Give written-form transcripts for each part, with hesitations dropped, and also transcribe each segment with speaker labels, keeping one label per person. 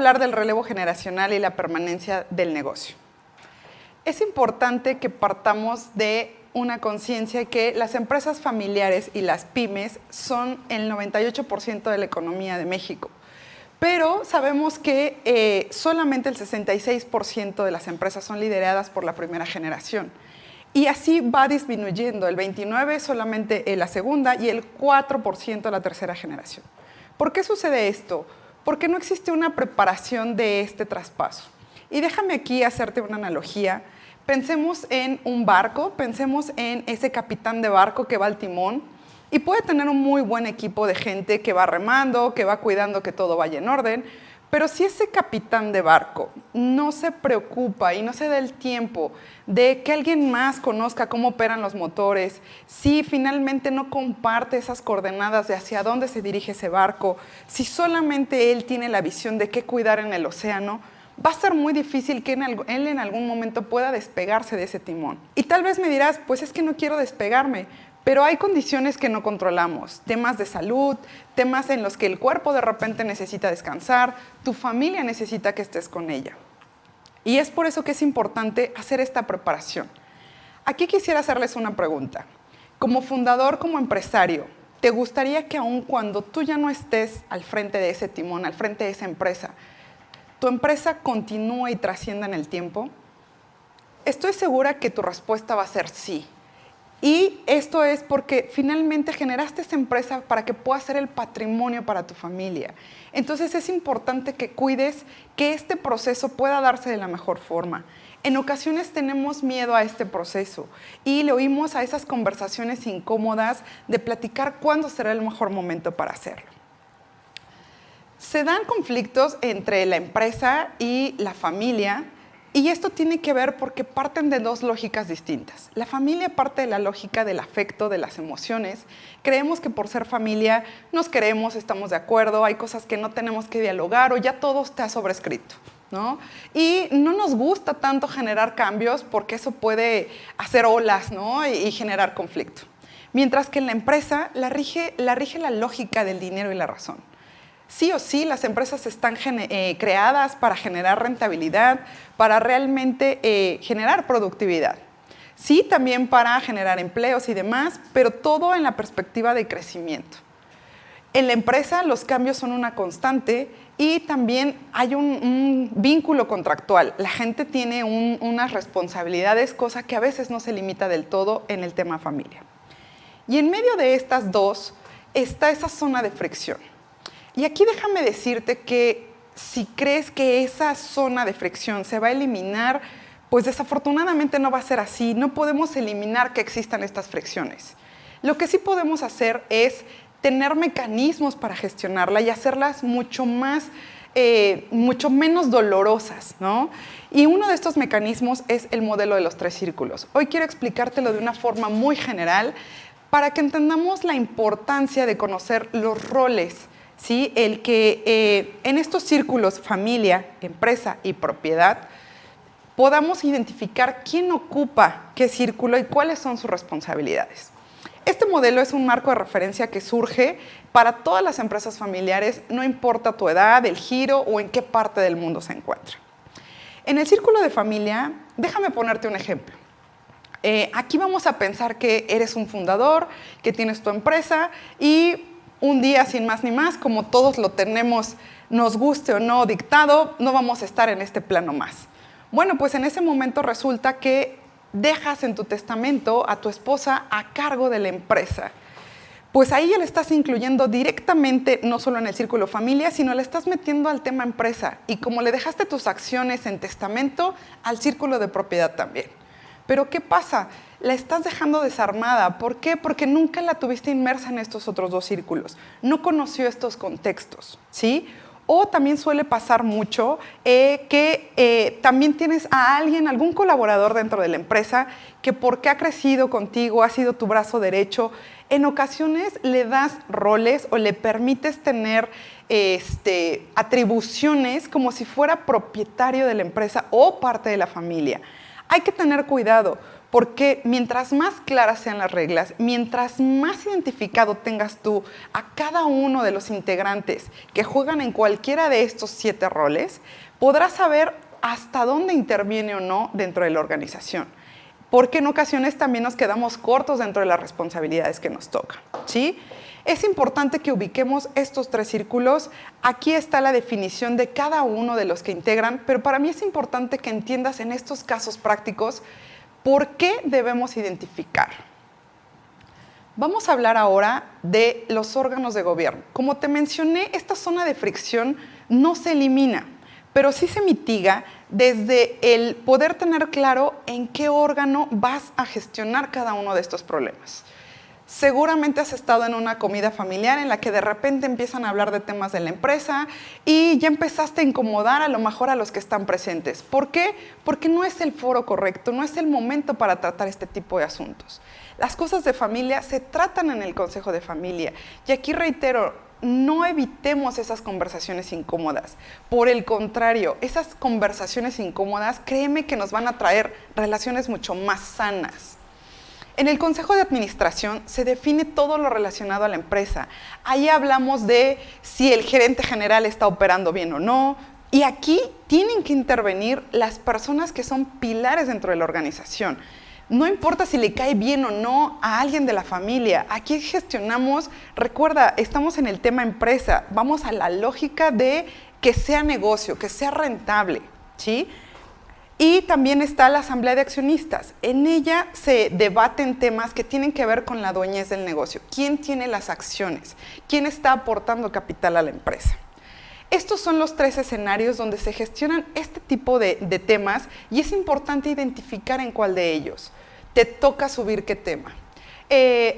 Speaker 1: hablar del relevo generacional y la permanencia del negocio. Es importante que partamos de una conciencia que las empresas familiares y las pymes son el 98% de la economía de México. Pero sabemos que solamente el 66% de las empresas son lideradas por la primera generación. Y así va disminuyendo, el 29% solamente la segunda y el 4% la tercera generación. ¿Por qué sucede esto? Porque no existe una preparación de este traspaso. Y déjame aquí hacerte una analogía. Pensemos en un barco, pensemos en ese capitán de barco que va al timón y puede tener un muy buen equipo de gente que va remando, que va cuidando que todo vaya en orden, pero si ese capitán de barco no se preocupa y no se da el tiempo de que alguien más conozca cómo operan los motores, si finalmente no comparte esas coordenadas de hacia dónde se dirige ese barco, si solamente él tiene la visión de qué cuidar en el océano, va a ser muy difícil que él en algún momento pueda despegarse de ese timón. Y tal vez me dirás, pues es que no quiero despegarme, pero hay condiciones que no controlamos, temas de salud, temas en los que el cuerpo de repente necesita descansar, tu familia necesita que estés con ella. Y es por eso que es importante hacer esta preparación. Aquí quisiera hacerles una pregunta. Como fundador, como empresario, ¿te gustaría que aun cuando tú ya no estés al frente de ese timón, al frente de esa empresa, tu empresa continúe y trascienda en el tiempo? Estoy segura que tu respuesta va a ser sí. Y esto es porque finalmente generaste esa empresa para que pueda ser el patrimonio para tu familia. Entonces es importante que cuides que este proceso pueda darse de la mejor forma. En ocasiones tenemos miedo a este proceso y le oímos a esas conversaciones incómodas de platicar cuándo será el mejor momento para hacerlo. Se dan conflictos entre la empresa y la familia. Y esto tiene que ver porque parten de dos lógicas distintas. La familia parte de la lógica del afecto, de las emociones. Creemos que por ser familia nos queremos, estamos de acuerdo, hay cosas que no tenemos que dialogar o ya todo está sobrescrito, ¿no? Y no nos gusta tanto generar cambios porque eso puede hacer olas, ¿no? y generar conflicto. Mientras que en la empresa la rige la lógica del dinero y la razón. Sí o sí, las empresas están creadas para generar rentabilidad, para realmente generar productividad. Sí, también para generar empleos y demás, pero todo en la perspectiva de crecimiento. En la empresa los cambios son una constante y también hay un vínculo contractual. La gente tiene unas responsabilidades, cosa que a veces no se limita del todo en el tema familia. Y en medio de estas dos está esa zona de fricción. Y aquí déjame decirte que si crees que esa zona de fricción se va a eliminar, pues desafortunadamente no va a ser así. No podemos eliminar que existan estas fricciones. Lo que sí podemos hacer es tener mecanismos para gestionarla y hacerlas mucho menos dolorosas, ¿no? Y uno de estos mecanismos es el modelo de los 3 círculos. Hoy quiero explicártelo de una forma muy general para que entendamos la importancia de conocer los roles. ¿Sí? El que en estos círculos, familia, empresa y propiedad, podamos identificar quién ocupa qué círculo y cuáles son sus responsabilidades. Este modelo es un marco de referencia que surge para todas las empresas familiares, no importa tu edad, el giro o en qué parte del mundo se encuentra. En el círculo de familia, déjame ponerte un ejemplo. Aquí vamos a pensar que eres un fundador, que tienes tu empresa y un día sin más ni más, como todos lo tenemos, nos guste o no dictado, no vamos a estar en este plano más. Bueno, pues en ese momento resulta que dejas en tu testamento a tu esposa a cargo de la empresa. Pues ahí ya le estás incluyendo directamente, no solo en el círculo familia, sino le estás metiendo al tema empresa. Y como le dejaste tus acciones en testamento, al círculo de propiedad también. Pero ¿qué pasa? La estás dejando desarmada. ¿Por qué? Porque nunca la tuviste inmersa en estos otros 2 círculos. No conoció estos contextos, ¿sí? O también suele pasar mucho que también tienes a alguien, algún colaborador dentro de la empresa, que porque ha crecido contigo, ha sido tu brazo derecho, en ocasiones le das roles o le permites tener atribuciones como si fuera propietario de la empresa o parte de la familia. Hay que tener cuidado, porque mientras más claras sean las reglas, mientras más identificado tengas tú a cada uno de los integrantes que juegan en cualquiera de estos 7 roles, podrás saber hasta dónde interviene o no dentro de la organización. Porque en ocasiones también nos quedamos cortos dentro de las responsabilidades que nos tocan, ¿sí? Es importante que ubiquemos estos 3 círculos. Aquí está la definición de cada uno de los que integran, pero para mí es importante que entiendas en estos casos prácticos por qué debemos identificar. Vamos a hablar ahora de los órganos de gobierno. Como te mencioné, esta zona de fricción no se elimina, pero sí se mitiga desde el poder tener claro en qué órgano vas a gestionar cada uno de estos problemas. Seguramente has estado en una comida familiar en la que de repente empiezan a hablar de temas de la empresa y ya empezaste a incomodar a lo mejor a los que están presentes. ¿Por qué? Porque no es el foro correcto, no es el momento para tratar este tipo de asuntos. Las cosas de familia se tratan en el consejo de familia. Y aquí reitero, no evitemos esas conversaciones incómodas. Por el contrario, esas conversaciones incómodas, créeme que nos van a traer relaciones mucho más sanas. En el Consejo de Administración se define todo lo relacionado a la empresa. Ahí hablamos de si el gerente general está operando bien o no. Y aquí tienen que intervenir las personas que son pilares dentro de la organización. No importa si le cae bien o no a alguien de la familia. Aquí gestionamos, recuerda, estamos en el tema empresa. Vamos a la lógica de que sea negocio, que sea rentable, ¿sí? Y también está la asamblea de accionistas. En ella se debaten temas que tienen que ver con la dueñez del negocio. ¿Quién tiene las acciones? ¿Quién está aportando capital a la empresa? Estos son los 3 escenarios donde se gestionan este tipo de temas y es importante identificar en cuál de ellos te toca subir qué tema.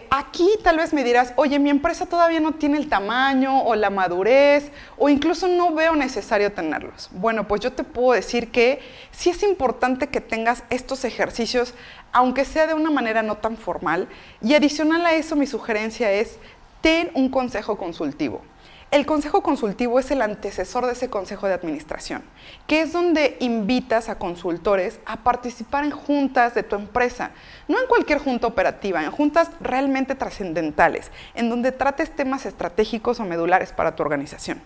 Speaker 1: Aquí tal vez me dirás, oye, mi empresa todavía no tiene el tamaño o la madurez o incluso no veo necesario tenerlos. Bueno, pues yo te puedo decir que sí es importante que tengas estos ejercicios, aunque sea de una manera no tan formal, y adicional a eso mi sugerencia es, ten un consejo consultivo. El consejo consultivo es el antecesor de ese consejo de administración, que es donde invitas a consultores a participar en juntas de tu empresa, no en cualquier junta operativa, en juntas realmente trascendentales, en donde trates temas estratégicos o medulares para tu organización.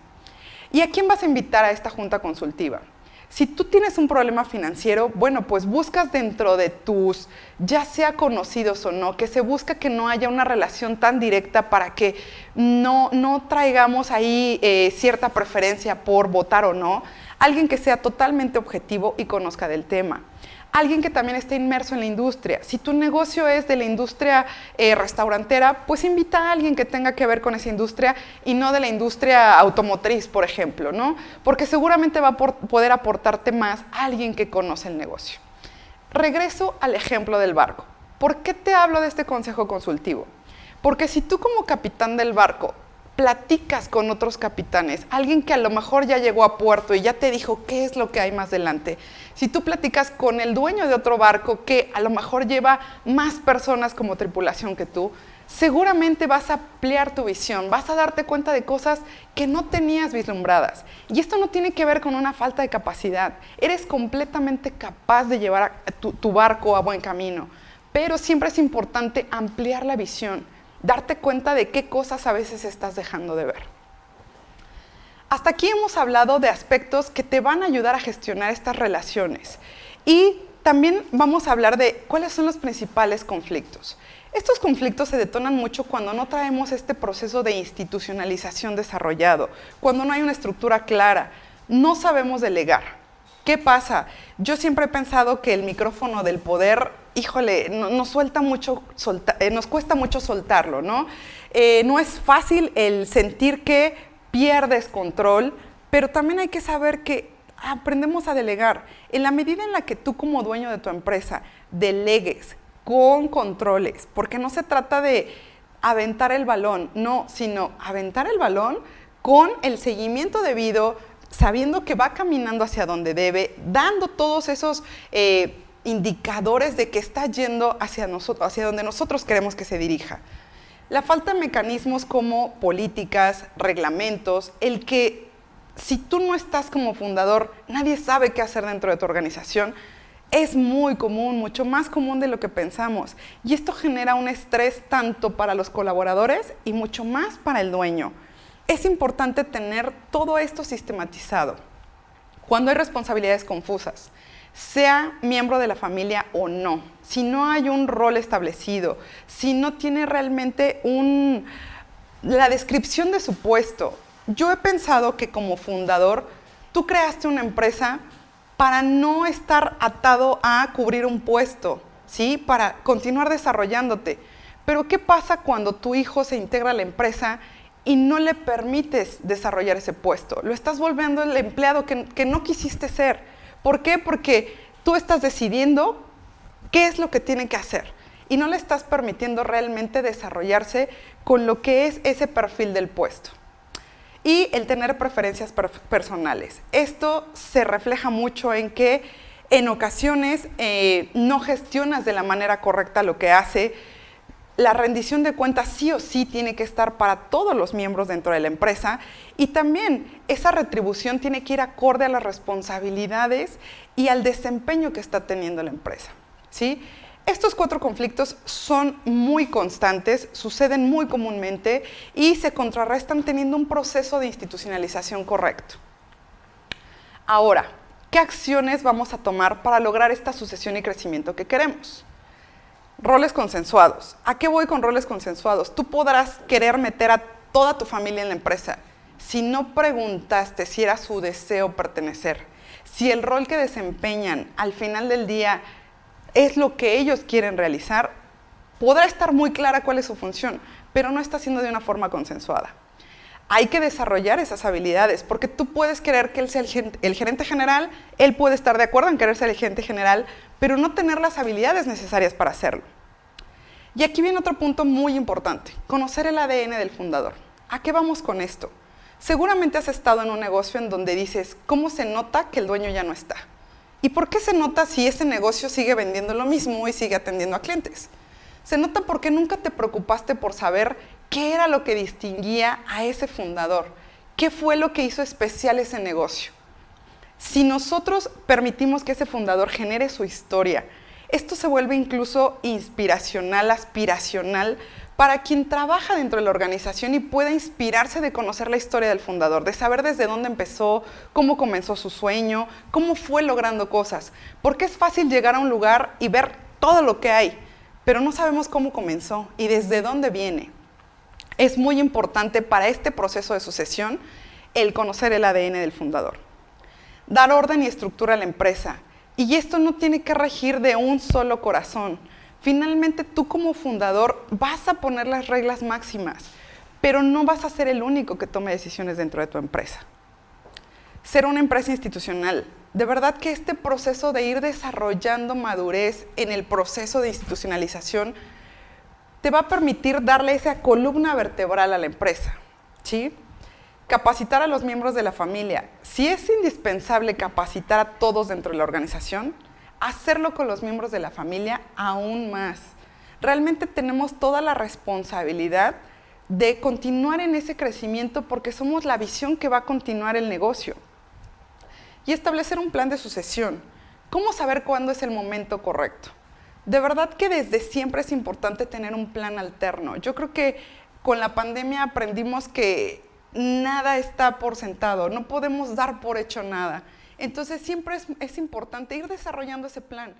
Speaker 1: ¿Y a quién vas a invitar a esta junta consultiva? Si tú tienes un problema financiero, bueno, pues buscas dentro de tus, ya sea conocidos o no, que se busca que no haya una relación tan directa para que no traigamos ahí cierta preferencia por votar o no. Alguien que sea totalmente objetivo y conozca del tema. Alguien que también esté inmerso en la industria. Si tu negocio es de la industria restaurantera, pues invita a alguien que tenga que ver con esa industria y no de la industria automotriz, por ejemplo, ¿no? Porque seguramente va a poder aportarte más a alguien que conoce el negocio. Regreso al ejemplo del barco. ¿Por qué te hablo de este consejo consultivo? Porque si tú como capitán del barco platicas con otros capitanes, alguien que a lo mejor ya llegó a puerto y ya te dijo qué es lo que hay más adelante, si tú platicas con el dueño de otro barco que a lo mejor lleva más personas como tripulación que tú, seguramente vas a ampliar tu visión, vas a darte cuenta de cosas que no tenías vislumbradas. Y esto no tiene que ver con una falta de capacidad. Eres completamente capaz de llevar tu barco a buen camino, pero siempre es importante ampliar la visión, darte cuenta de qué cosas a veces estás dejando de ver. Hasta aquí hemos hablado de aspectos que te van a ayudar a gestionar estas relaciones y también vamos a hablar de cuáles son los principales conflictos. Estos conflictos se detonan mucho cuando no traemos este proceso de institucionalización desarrollado, cuando no hay una estructura clara, no sabemos delegar. ¿Qué pasa? Yo siempre he pensado que el micrófono del poder, híjole, nos cuesta mucho soltarlo, ¿no? No es fácil el sentir que pierdes control, pero también hay que saber que aprendemos a delegar. En la medida en la que tú como dueño de tu empresa delegues con controles, porque no se trata de aventar el balón, no, sino aventar el balón con el seguimiento debido, sabiendo que va caminando hacia donde debe, dando todos esos indicadores de que está yendo hacia donde nosotros queremos que se dirija. La falta de mecanismos como políticas, reglamentos, el que si tú no estás como fundador, nadie sabe qué hacer dentro de tu organización, es muy común, mucho más común de lo que pensamos. Y esto genera un estrés tanto para los colaboradores y mucho más para el dueño. Es importante tener todo esto sistematizado. Cuando hay responsabilidades confusas, sea miembro de la familia o no, si no hay un rol establecido, si no tiene realmente la descripción de su puesto. Yo he pensado que como fundador, tú creaste una empresa para no estar atado a cubrir un puesto, ¿sí? Para continuar desarrollándote. Pero ¿qué pasa cuando tu hijo se integra a la empresa y no le permites desarrollar ese puesto? Lo estás volviendo el empleado que no quisiste ser. ¿Por qué? Porque tú estás decidiendo qué es lo que tiene que hacer y no le estás permitiendo realmente desarrollarse con lo que es ese perfil del puesto. Y el tener preferencias personales. Esto se refleja mucho en que en ocasiones no gestionas de la manera correcta lo que hace. La rendición de cuentas sí o sí tiene que estar para todos los miembros dentro de la empresa y también esa retribución tiene que ir acorde a las responsabilidades y al desempeño que está teniendo la empresa, ¿sí? Estos 4 conflictos son muy constantes, suceden muy comúnmente y se contrarrestan teniendo un proceso de institucionalización correcto. Ahora, ¿qué acciones vamos a tomar para lograr esta sucesión y crecimiento que queremos? Roles consensuados. ¿A qué voy con roles consensuados? Tú podrás querer meter a toda tu familia en la empresa. Si no preguntaste si era su deseo pertenecer, si el rol que desempeñan al final del día es lo que ellos quieren realizar, podrá estar muy clara cuál es su función, pero no está siendo de una forma consensuada. Hay que desarrollar esas habilidades, porque tú puedes querer que él sea el gerente general, él puede estar de acuerdo en querer ser el gerente general, pero no tener las habilidades necesarias para hacerlo. Y aquí viene otro punto muy importante, conocer el ADN del fundador. ¿A qué vamos con esto? Seguramente has estado en un negocio en donde dices, ¿cómo se nota que el dueño ya no está? ¿Y por qué se nota si ese negocio sigue vendiendo lo mismo y sigue atendiendo a clientes? Se nota porque nunca te preocupaste por saber qué era lo que distinguía a ese fundador, qué fue lo que hizo especial ese negocio. Si nosotros permitimos que ese fundador genere su historia, esto se vuelve incluso inspiracional, aspiracional, para quien trabaja dentro de la organización y pueda inspirarse de conocer la historia del fundador, de saber desde dónde empezó, cómo comenzó su sueño, cómo fue logrando cosas. Porque es fácil llegar a un lugar y ver todo lo que hay, pero no sabemos cómo comenzó y desde dónde viene. Es muy importante para este proceso de sucesión el conocer el ADN del fundador. Dar orden y estructura a la empresa. Y esto no tiene que regir de un solo corazón. Finalmente, tú como fundador vas a poner las reglas máximas, pero no vas a ser el único que tome decisiones dentro de tu empresa. Ser una empresa institucional. De verdad que este proceso de ir desarrollando madurez en el proceso de institucionalización te va a permitir darle esa columna vertebral a la empresa, ¿sí? Capacitar a los miembros de la familia. Si es indispensable capacitar a todos dentro de la organización, hacerlo con los miembros de la familia aún más. Realmente tenemos toda la responsabilidad de continuar en ese crecimiento porque somos la visión que va a continuar el negocio. Y establecer un plan de sucesión. ¿Cómo saber cuándo es el momento correcto? De verdad que desde siempre es importante tener un plan alterno. Yo creo que con la pandemia aprendimos que nada está por sentado, no podemos dar por hecho nada. Entonces siempre es importante ir desarrollando ese plan.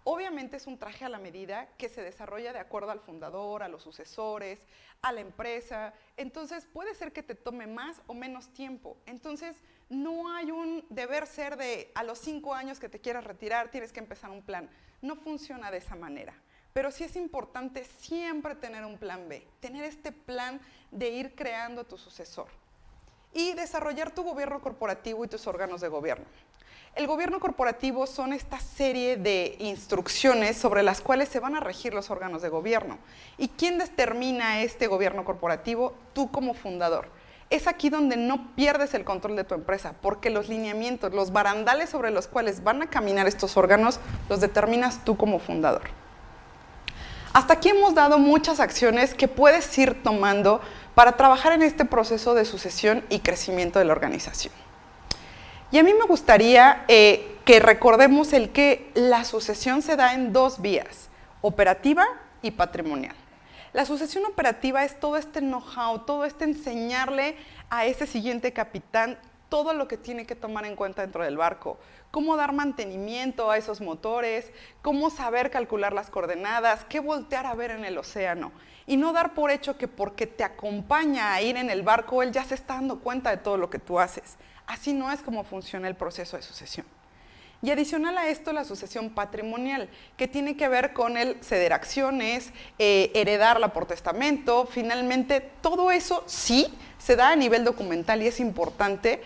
Speaker 1: Obviamente es un traje a la medida que se desarrolla de acuerdo al fundador, a los sucesores, a la empresa. Entonces puede ser que te tome más o menos tiempo. Entonces no hay un deber ser de a los 5 años que te quieras retirar, tienes que empezar un plan. No funciona de esa manera. Pero sí es importante siempre tener un plan B, tener este plan de ir creando tu sucesor. Y desarrollar tu gobierno corporativo y tus órganos de gobierno. El gobierno corporativo son esta serie de instrucciones sobre las cuales se van a regir los órganos de gobierno. ¿Y quién determina este gobierno corporativo? Tú como fundador. Es aquí donde no pierdes el control de tu empresa, porque los lineamientos, los barandales sobre los cuales van a caminar estos órganos, los determinas tú como fundador. Hasta aquí hemos dado muchas acciones que puedes ir tomando para trabajar en este proceso de sucesión y crecimiento de la organización. Y a mí me gustaría que recordemos el que la sucesión se da en dos vías, operativa y patrimonial. La sucesión operativa es todo este know-how, todo este enseñarle a ese siguiente capitán todo lo que tiene que tomar en cuenta dentro del barco, cómo dar mantenimiento a esos motores, cómo saber calcular las coordenadas, qué voltear a ver en el océano. Y no dar por hecho que porque te acompaña a ir en el barco, él ya se está dando cuenta de todo lo que tú haces. Así no es como funciona el proceso de sucesión. Y adicional a esto, la sucesión patrimonial, que tiene que ver con el ceder acciones, heredarla por testamento. Finalmente, todo eso sí se da a nivel documental y es importante,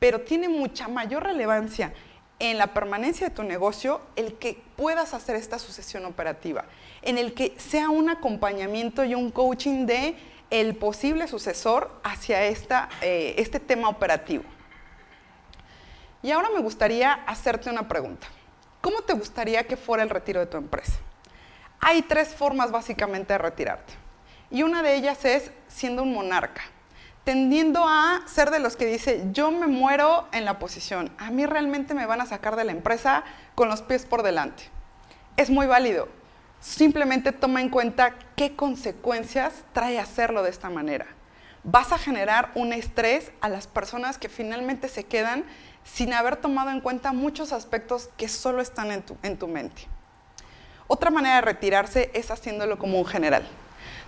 Speaker 1: pero tiene mucha mayor relevancia en la permanencia de tu negocio el que puedas hacer esta sucesión operativa, en el que sea un acompañamiento y un coaching de el posible sucesor hacia este tema operativo. Y ahora me gustaría hacerte una pregunta. ¿Cómo te gustaría que fuera el retiro de tu empresa? Hay tres formas básicamente de retirarte. Y una de ellas es siendo un monarca, tendiendo a ser de los que dice, yo me muero en la posición, a mí realmente me van a sacar de la empresa con los pies por delante. Es muy válido. Simplemente toma en cuenta qué consecuencias trae hacerlo de esta manera. Vas a generar un estrés a las personas que finalmente se quedan sin haber tomado en cuenta muchos aspectos que solo están en tu mente. Otra manera de retirarse es haciéndolo como un general.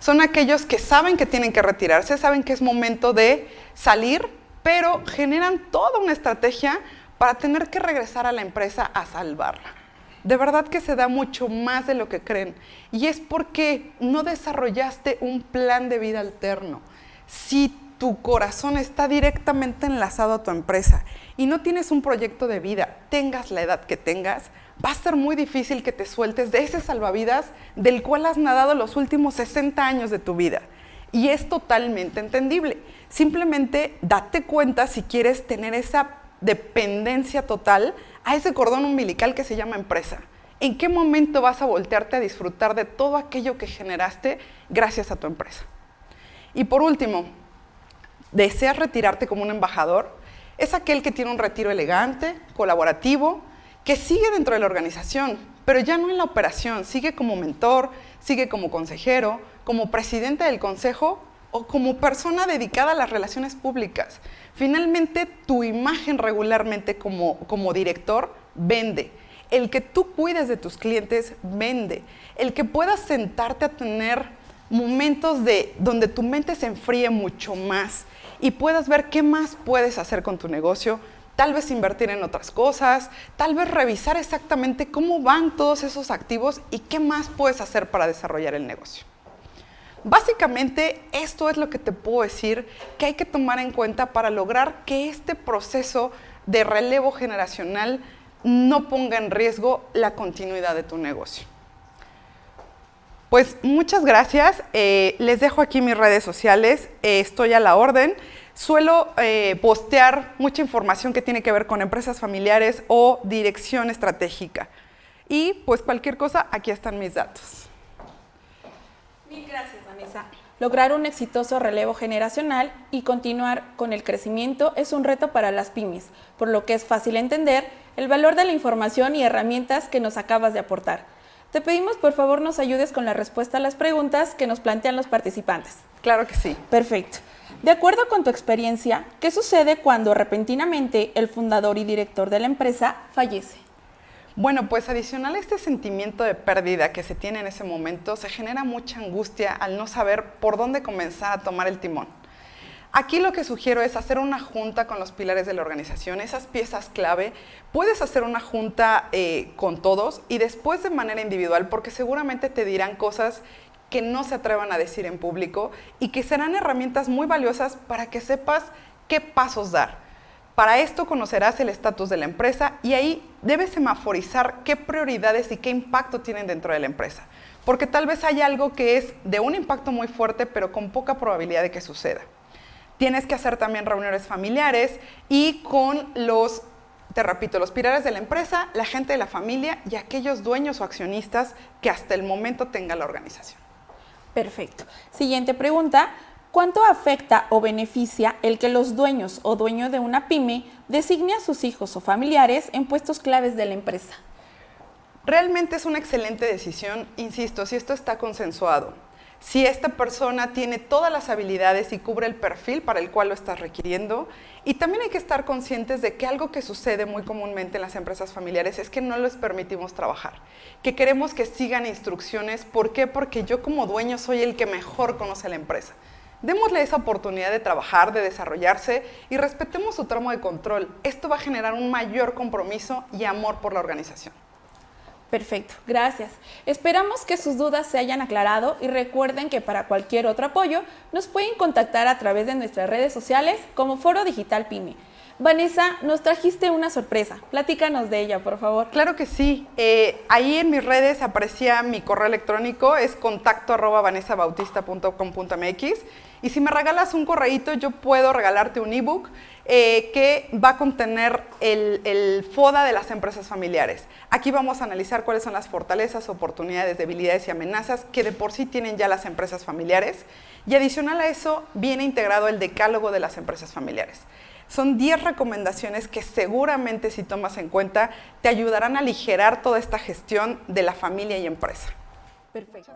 Speaker 1: Son aquellos que saben que tienen que retirarse, saben que es momento de salir, pero generan toda una estrategia para tener que regresar a la empresa a salvarla. De verdad que se da mucho más de lo que creen. Y es porque no desarrollaste un plan de vida alterno. Si tu corazón está directamente enlazado a tu empresa y no tienes un proyecto de vida, tengas la edad que tengas, va a ser muy difícil que te sueltes de ese salvavidas del cual has nadado los últimos 60 años de tu vida. Y es totalmente entendible. Simplemente date cuenta si quieres tener esa dependencia total a ese cordón umbilical que se llama empresa. ¿En qué momento vas a voltearte a disfrutar de todo aquello que generaste gracias a tu empresa? Y por último, ¿deseas retirarte como un embajador? Es aquel que tiene un retiro elegante, colaborativo, que sigue dentro de la organización, pero ya no en la operación, sigue como mentor, sigue como consejero, como presidente del consejo o como persona dedicada a las relaciones públicas. Finalmente, tu imagen regularmente como director vende. El que tú cuides de tus clientes vende. El que puedas sentarte a tener momentos donde tu mente se enfríe mucho más y puedas ver qué más puedes hacer con tu negocio, tal vez invertir en otras cosas, tal vez revisar exactamente cómo van todos esos activos y qué más puedes hacer para desarrollar el negocio. Básicamente, esto es lo que te puedo decir que hay que tomar en cuenta para lograr que este proceso de relevo generacional no ponga en riesgo la continuidad de tu negocio. Pues muchas gracias. Les dejo aquí mis redes sociales. Estoy a la orden. Suelo postear mucha información que tiene que ver con empresas familiares o dirección estratégica. Y pues cualquier cosa, aquí están mis datos.
Speaker 2: Mil gracias, Vanessa. Lograr un exitoso relevo generacional y continuar con el crecimiento es un reto para las pymes, por lo que es fácil entender el valor de la información y herramientas que nos acabas de aportar. Te pedimos, por favor, nos ayudes con la respuesta a las preguntas que nos plantean los participantes.
Speaker 1: Claro que sí.
Speaker 2: Perfecto. De acuerdo con tu experiencia, ¿qué sucede cuando repentinamente el fundador y director de la empresa fallece?
Speaker 1: Bueno, pues adicional a este sentimiento de pérdida que se tiene en ese momento, se genera mucha angustia al no saber por dónde comenzar a tomar el timón. Aquí lo que sugiero es hacer una junta con los pilares de la organización, esas piezas clave. Puedes hacer una junta con todos y después de manera individual, porque seguramente te dirán cosas que no se atrevan a decir en público y que serán herramientas muy valiosas para que sepas qué pasos dar. Para esto conocerás el estatus de la empresa y ahí debes semaforizar qué prioridades y qué impacto tienen dentro de la empresa. Porque tal vez hay algo que es de un impacto muy fuerte, pero con poca probabilidad de que suceda. Tienes que hacer también reuniones familiares y con los pilares de la empresa, la gente de la familia y aquellos dueños o accionistas que hasta el momento tenga la organización.
Speaker 2: Perfecto. Siguiente pregunta. ¿Cuánto afecta o beneficia el que los dueños o dueño de una pyme designe a sus hijos o familiares en puestos claves de la empresa?
Speaker 1: Realmente es una excelente decisión, insisto, si esto está consensuado. Si esta persona tiene todas las habilidades y cubre el perfil para el cual lo estás requiriendo. Y también hay que estar conscientes de que algo que sucede muy comúnmente en las empresas familiares es que no les permitimos trabajar, que queremos que sigan instrucciones. ¿Por qué? Porque yo como dueño soy el que mejor conoce la empresa. Démosle esa oportunidad de trabajar, de desarrollarse y respetemos su tramo de control. Esto va a generar un mayor compromiso y amor por la organización.
Speaker 2: Perfecto, gracias. Esperamos que sus dudas se hayan aclarado y recuerden que para cualquier otro apoyo nos pueden contactar a través de nuestras redes sociales como Foro Digital Pyme. Vanessa, nos trajiste una sorpresa. Platícanos de ella, por favor.
Speaker 1: Claro que sí. Ahí en mis redes aparecía mi correo electrónico, es contacto@vanessabautista.com.mx. Y si me regalas un correíto, yo puedo regalarte un ebook que va a contener el FODA de las empresas familiares. Aquí vamos a analizar cuáles son las fortalezas, oportunidades, debilidades y amenazas que de por sí tienen ya las empresas familiares. Y adicional a eso, viene integrado el decálogo de las empresas familiares. Son 10 recomendaciones que seguramente, si tomas en cuenta, te ayudarán a aligerar toda esta gestión de la familia y empresa.
Speaker 2: Perfecto.